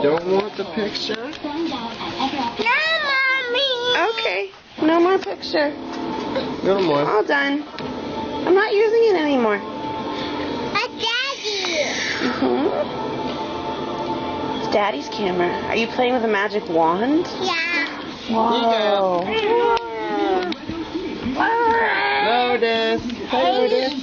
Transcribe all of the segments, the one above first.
Don't want the picture? No, Mommy. Okay, no more picture. No more. All done. I'm not using it anymore. Daddy. It's Daddy's camera. Are you playing with a magic wand? Yeah. Whoa. Lotus. Hi, Lotus.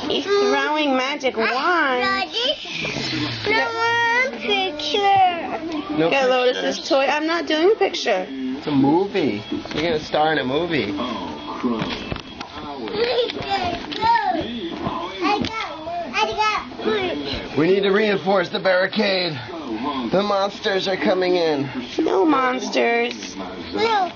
He's throwing magic wand. No more picture. No Get Lotus's picture. toy. I'm not doing a picture. It's a movie. You're going to star in a movie. We need to reinforce the barricade. The monsters are coming in. No monsters. No,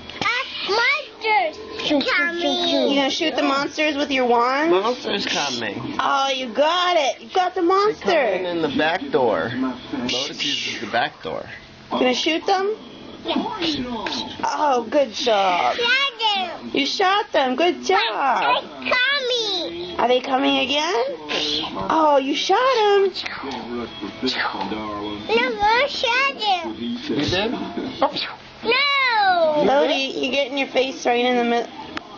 monsters coming. You gonna shoot the monsters with your wand? Monsters coming. Oh, you got it. You got the They're coming monster. in the back door. Lotus uses the back door. Gonna shoot them? Oh, good job. Daddy. You shot them. Good job. Coming. Are they coming again? Oh, you shot them. No more shadow. You did? No. Lodi, you getting your face right in the middle.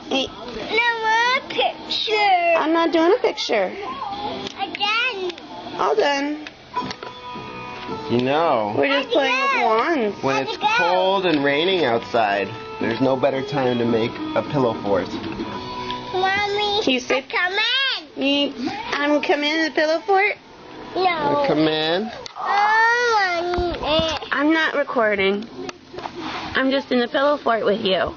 Hey, No more picture. I'm not doing a picture. Again. All done. You know, We're just playing with wands. when it's cold and raining outside, there's no better time to make a pillow fort. Mommy. Can you say- Come in. I'm coming in the pillow fort. No. Come in. Oh, I'm not recording. I'm just in the pillow fort with you.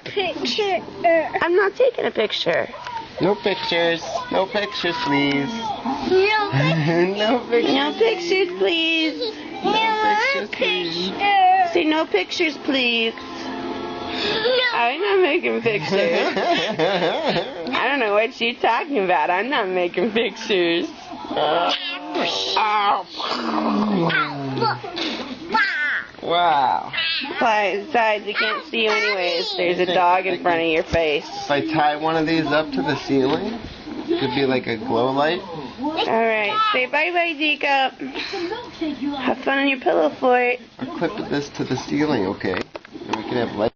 picture. I'm not taking a picture. No pictures. No pictures, please. No No pictures. No pictures, please. more picture. Say no pictures, please. No. I'm not making pictures. I don't know what you're talking about. I'm not making pictures. Wow. Besides, you can't see you anyways. There's a dog in front of your face. If I tie one of these up to the ceiling, it could be like a glow light. Alright, say bye-bye, Jacob. Have fun on your pillow fort. Or clip this to the ceiling, okay? And we can have light.